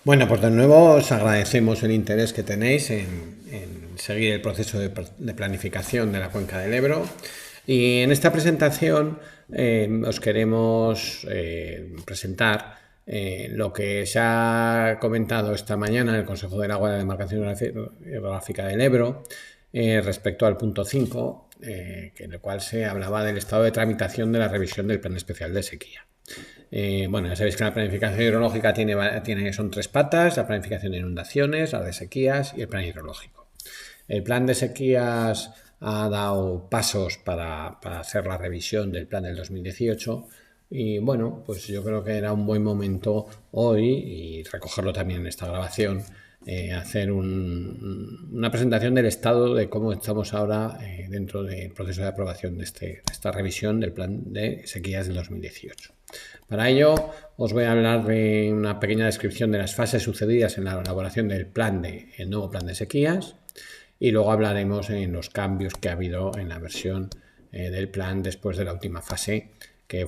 Bueno, pues de nuevo os agradecemos el interés que tenéis en seguir el proceso de planificación de la cuenca del Ebro. Y en esta presentación os queremos presentar lo que se ha comentado esta mañana en el Consejo del Agua de la Demarcación Hidrográfica del Ebro respecto al punto 5, en el cual se hablaba del estado de tramitación de la revisión del Plan Especial de Sequía. Bueno, ya sabéis que la planificación hidrológica son tres patas: la planificación de inundaciones, la de sequías y el plan hidrológico. El plan de sequías ha dado pasos para hacer la revisión del plan del 2018 y bueno, pues yo creo que era un buen momento hoy, y recogerlo también en esta grabación, hacer una presentación del estado de cómo estamos ahora dentro del proceso de aprobación de esta revisión del plan de sequías del 2018. Para ello os voy a hablar de una pequeña descripción de las fases sucedidas en la elaboración del nuevo plan de sequías, y luego hablaremos en los cambios que ha habido en la versión del plan después de la última fase, que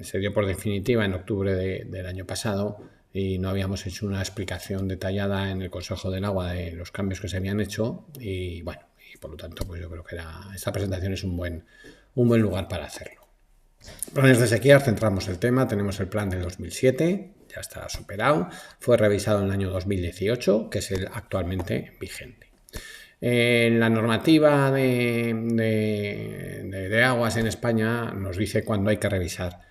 se dio por definitiva en octubre del año pasado, y no habíamos hecho una explicación detallada en el Consejo del Agua de los cambios que se habían hecho, y bueno, y por lo tanto pues yo creo que esta presentación es un buen lugar para hacerlo. Planes de sequía, centramos el tema. Tenemos el plan del 2007, ya está superado, fue revisado en el año 2018, que es el actualmente vigente. La normativa de aguas en España nos dice cuándo hay que revisar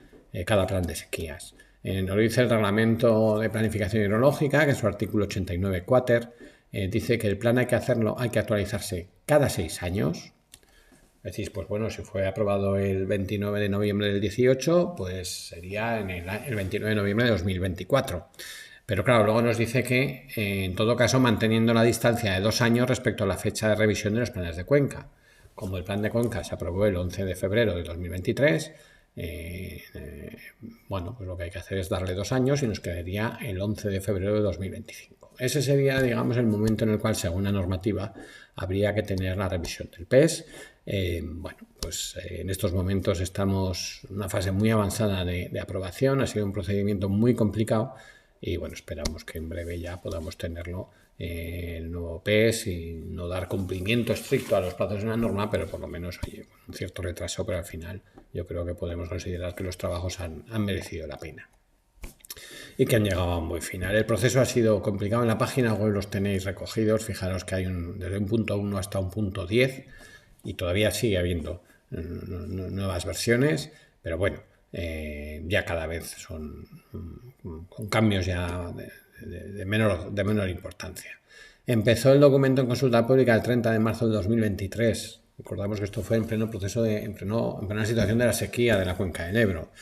cada plan de sequías. Nos dice el reglamento de planificación hidrológica, que es su artículo 89 quater, dice que el plan hay que actualizarse cada 6 años. Decís, pues bueno, si fue aprobado el 29 de noviembre del 18, pues sería el 29 de noviembre de 2024. Pero claro, luego nos dice que, en todo caso, manteniendo la distancia de 2 años respecto a la fecha de revisión de los planes de cuenca. Como el plan de cuenca se aprobó el 11 de febrero de 2023, bueno, pues lo que hay que hacer es darle 2 años y nos quedaría el 11 de febrero de 2025. Ese sería, digamos, el momento en el cual, según la normativa, habría que tener la revisión del PES. Bueno, pues en estos momentos estamos en una fase muy avanzada de aprobación. Ha sido un procedimiento muy complicado y bueno, esperamos que en breve ya podamos tenerlo el nuevo PES, y no dar cumplimiento estricto a los plazos de una norma, pero por lo menos, oye, con un cierto retraso, pero al final yo creo que podemos considerar que los trabajos han merecido la pena y que han llegado a un buen final. El proceso ha sido complicado. En la página web los tenéis recogidos. Fijaros que hay desde un punto 1 hasta un punto 10, y todavía sigue habiendo nuevas versiones, pero bueno, ya cada vez son con cambios ya de menor importancia. Empezó el documento en consulta pública el 30 de marzo de 2023. Recordamos que esto fue en pleno proceso en plena situación de la sequía de la cuenca del Ebro.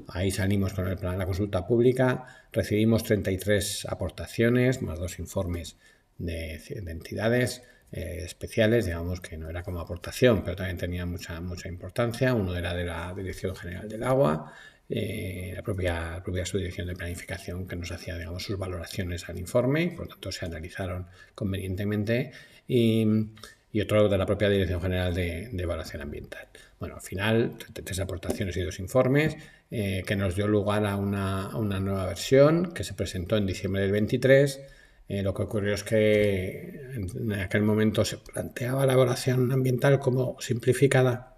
Ahí salimos con el plan de la consulta pública, recibimos 33 aportaciones, más 2 informes de entidades especiales, digamos que no era como aportación, pero también tenía mucha importancia. Uno era de la Dirección General del Agua, la propia subdirección de planificación, que nos hacía, digamos, sus valoraciones al informe, y por lo tanto se analizaron convenientemente, y otro de la propia Dirección General de Evaluación Ambiental. Bueno, al final, 33 aportaciones y 2 informes, que nos dio lugar a una nueva versión que se presentó en diciembre del 23. Lo que ocurrió es que en aquel momento se planteaba la evaluación ambiental como simplificada,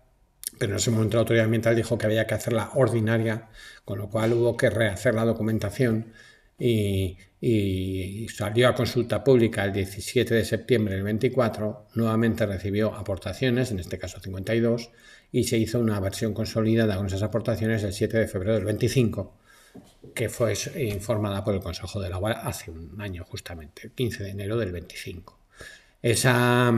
pero en ese momento la autoridad ambiental dijo que había que hacerla ordinaria, con lo cual hubo que rehacer la documentación, y salió a consulta pública el 17 de septiembre del 24, nuevamente recibió aportaciones, en este caso 52, y se hizo una versión consolidada con esas aportaciones el 7 de febrero del 25, que fue informada por el Consejo del Agua hace un año justamente, el 15 de enero del 25. Esa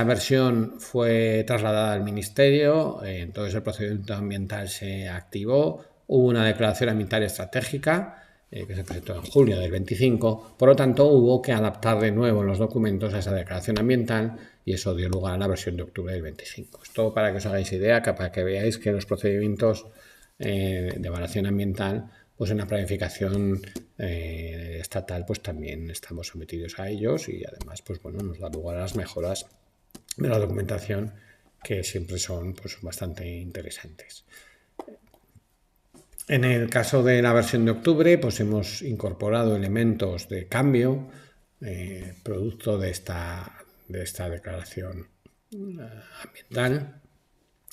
versión fue trasladada al Ministerio, entonces el procedimiento ambiental se activó, hubo una declaración ambiental estratégica que se presentó en julio del 25, por lo tanto hubo que adaptar de nuevo los documentos a esa declaración ambiental, y eso dio lugar a la versión de octubre del 25. Esto para que os hagáis idea, para que veáis que los procedimientos de evaluación ambiental, pues en la planificación estatal, pues también estamos sometidos a ellos, y además, pues bueno, nos da lugar a las mejoras de la documentación, que siempre son pues bastante interesantes. En el caso de la versión de octubre, pues hemos incorporado elementos de cambio producto de esta declaración ambiental.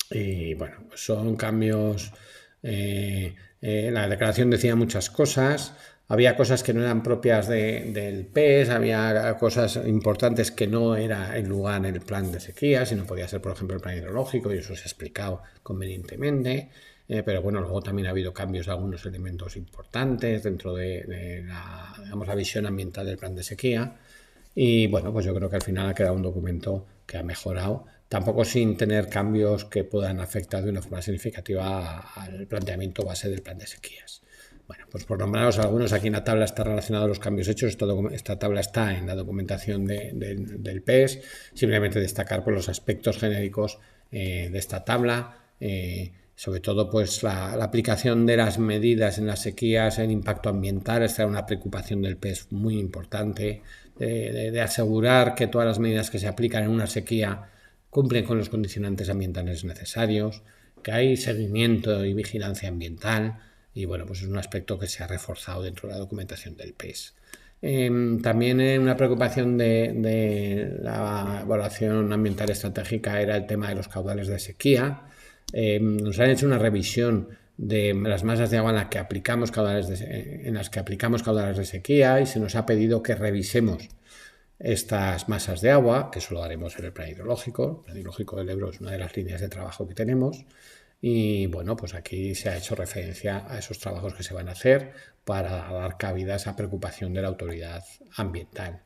Y bueno, pues son cambios. La declaración decía muchas cosas. Había cosas que no eran propias del PES, había cosas importantes que no era el lugar en el plan de sequía, sino podía ser, por ejemplo, el plan hidrológico, y eso se ha explicado convenientemente. Pero bueno, luego también ha habido cambios de algunos elementos importantes dentro de digamos, la visión ambiental del plan de sequía. Y bueno, pues yo creo que al final ha quedado un documento que ha mejorado, tampoco sin tener cambios que puedan afectar de una forma significativa al planteamiento base del plan de sequías. Bueno, pues por nombraros algunos, aquí en la tabla está relacionado a los cambios hechos. Esta tabla está en la documentación del PES. Simplemente destacar por los aspectos genéricos de esta tabla. Sobre todo pues la aplicación de las medidas en las sequías, el impacto ambiental. Esta era una preocupación del PES muy importante, de asegurar que todas las medidas que se aplican en una sequía cumplen con los condicionantes ambientales necesarios, que hay seguimiento y vigilancia ambiental, y bueno, pues es un aspecto que se ha reforzado dentro de la documentación del PES. También una preocupación de la evaluación ambiental estratégica era el tema de los caudales de sequía. Nos han hecho una revisión de las masas de agua en las que aplicamos caudales de sequía, y se nos ha pedido que revisemos estas masas de agua, que eso lo haremos en el plan hidrológico. El plan hidrológico del Ebro es una de las líneas de trabajo que tenemos. Y bueno, pues aquí se ha hecho referencia a esos trabajos que se van a hacer para dar cabida a esa preocupación de la autoridad ambiental.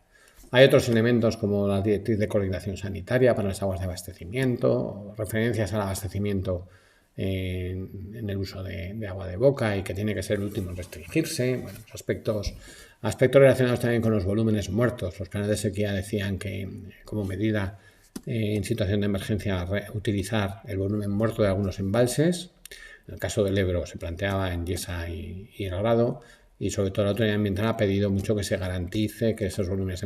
Hay otros elementos como la directriz de coordinación sanitaria para las aguas de abastecimiento, referencias al abastecimiento en el uso de agua de boca, y que tiene que ser el último en restringirse. Bueno, aspectos relacionados también con los volúmenes muertos. Los planes de sequía decían que como medida en situación de emergencia utilizar el volumen muerto de algunos embalses. En el caso del Ebro se planteaba en Yesa y El Grado, y sobre todo la autoridad ambiental ha pedido mucho que se garantice que esos volúmenes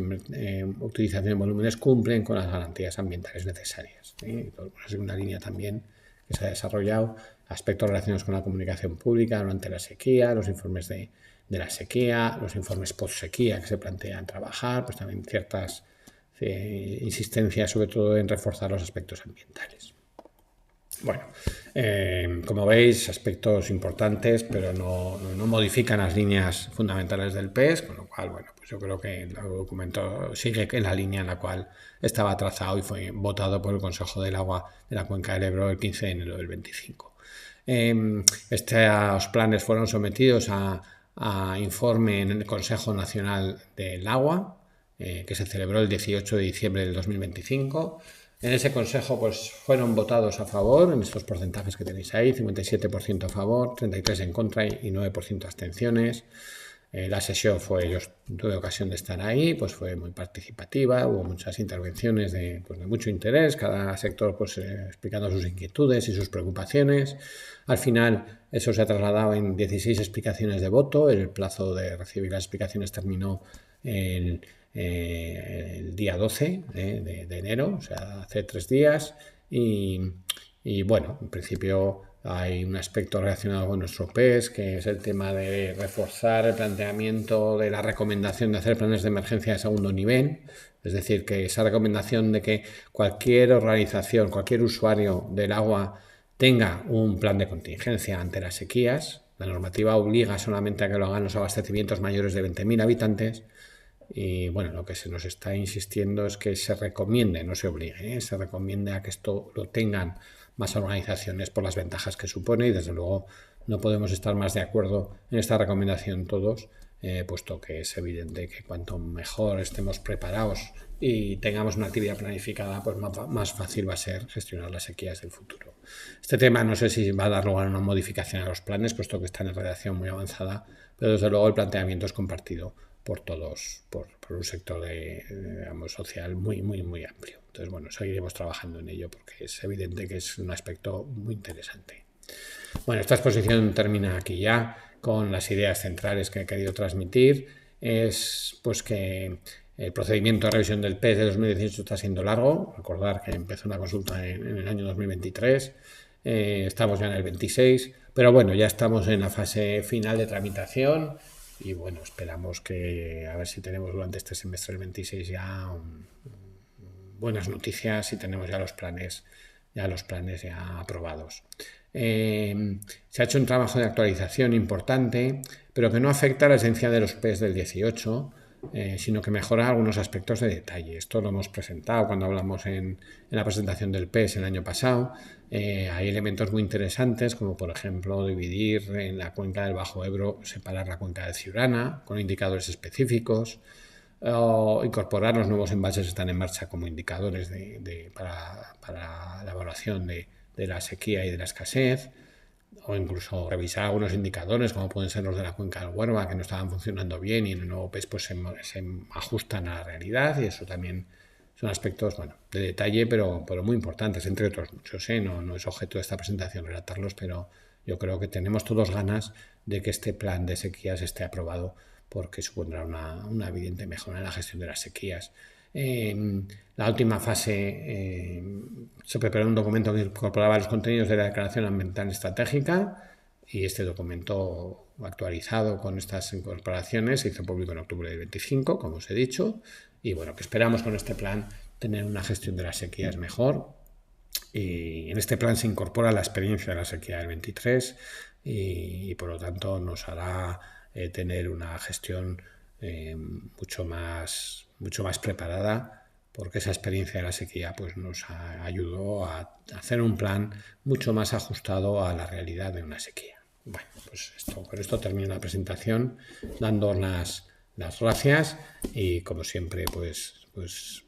utilización de volúmenes cumplen con las garantías ambientales necesarias. Es una línea también que se ha desarrollado, aspectos relacionados con la comunicación pública durante la sequía, los informes de la sequía, los informes post sequía que se plantean trabajar, pues también ciertas insistencia sobre todo en reforzar los aspectos ambientales. Bueno, como veis, aspectos importantes, pero no modifican las líneas fundamentales del PES, con lo cual, bueno, pues yo creo que el documento sigue en la línea en la cual estaba trazado y fue votado por el Consejo del Agua de la Cuenca del Ebro el 15 de enero del 25. Estos planes fueron sometidos a informe en el Consejo Nacional del Agua, que se celebró el 18 de diciembre del 2025. En ese consejo pues, fueron votados a favor, en estos porcentajes que tenéis ahí, 57% a favor, 33% en contra y 9% abstenciones. La sesión yo tuve ocasión de estar ahí, pues fue muy participativa, hubo muchas intervenciones de mucho interés, cada sector pues explicando sus inquietudes y sus preocupaciones. Al final eso se ha trasladado en 16 explicaciones de voto. El plazo de recibir las explicaciones terminó el día 12 de enero, o sea, hace 3 días, y bueno, en principio hay un aspecto relacionado con nuestro PES, que es el tema de reforzar el planteamiento de la recomendación de hacer planes de emergencia de segundo nivel, es decir, que esa recomendación de que cualquier organización, cualquier usuario del agua tenga un plan de contingencia ante las sequías. La normativa obliga solamente a que lo hagan los abastecimientos mayores de 20.000 habitantes. Y bueno, lo que se nos está insistiendo es que se recomiende, no se obligue, se recomiende a que esto lo tengan más organizaciones por las ventajas que supone, y desde luego no podemos estar más de acuerdo en esta recomendación todos, puesto que es evidente que cuanto mejor estemos preparados y tengamos una actividad planificada, pues más fácil va a ser gestionar las sequías del futuro. Este tema no sé si va a dar lugar a una modificación a los planes, puesto que está en redacción muy avanzada, pero desde luego el planteamiento es compartido por todos, por un sector social muy amplio. Entonces, bueno, seguiremos trabajando en ello porque es evidente que es un aspecto muy interesante. Bueno, esta exposición termina aquí ya con las ideas centrales que he querido transmitir. Es pues que el procedimiento de revisión del PES de 2018 está siendo largo. Recordar que empezó una consulta en el año 2023. estamos ya en el 26, pero bueno, ya estamos en la fase final de tramitación y bueno, esperamos que a ver si tenemos durante este semestre del 26 ya buenas noticias y tenemos ya los planes ya aprobados. Se ha hecho un trabajo de actualización importante, pero que no afecta a la esencia de los PES del 18, sino que mejora algunos aspectos de detalle. Esto lo hemos presentado cuando hablamos en la presentación del PES el año pasado. Hay elementos muy interesantes, como por ejemplo dividir en la cuenca del Bajo Ebro, separar la cuenca de Ciurana con indicadores específicos, o incorporar los nuevos envases que están en marcha como indicadores para la evaluación de la sequía y de la escasez, o incluso revisar algunos indicadores como pueden ser los de la cuenca del Huerva que no estaban funcionando bien y en el nuevo PES pues se ajustan a la realidad, y eso también son aspectos de detalle pero muy importantes, entre otros muchos. No es objeto de esta presentación relatarlos, pero yo creo que tenemos todos ganas de que este plan de sequías esté aprobado, porque supondrá una evidente mejora en la gestión de las sequías. La última fase se preparó un documento que incorporaba los contenidos de la Declaración Ambiental Estratégica, y este documento actualizado con estas incorporaciones se hizo público en octubre del 25, como os he dicho, y bueno, que esperamos con este plan tener una gestión de las sequías mejor. Y en este plan se incorpora la experiencia de la sequía del 23 y por lo tanto nos hará tener una gestión mucho más preparada, porque esa experiencia de la sequía pues nos ayudó a hacer un plan mucho más ajustado a la realidad de una sequía. Bueno, pues con esto termino la presentación, dando las gracias y como siempre pues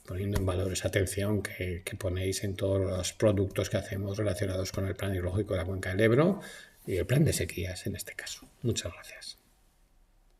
poniendo en valor esa atención que ponéis en todos los productos que hacemos relacionados con el plan hidrológico de la cuenca del Ebro y el plan de sequías en este caso. Muchas gracias.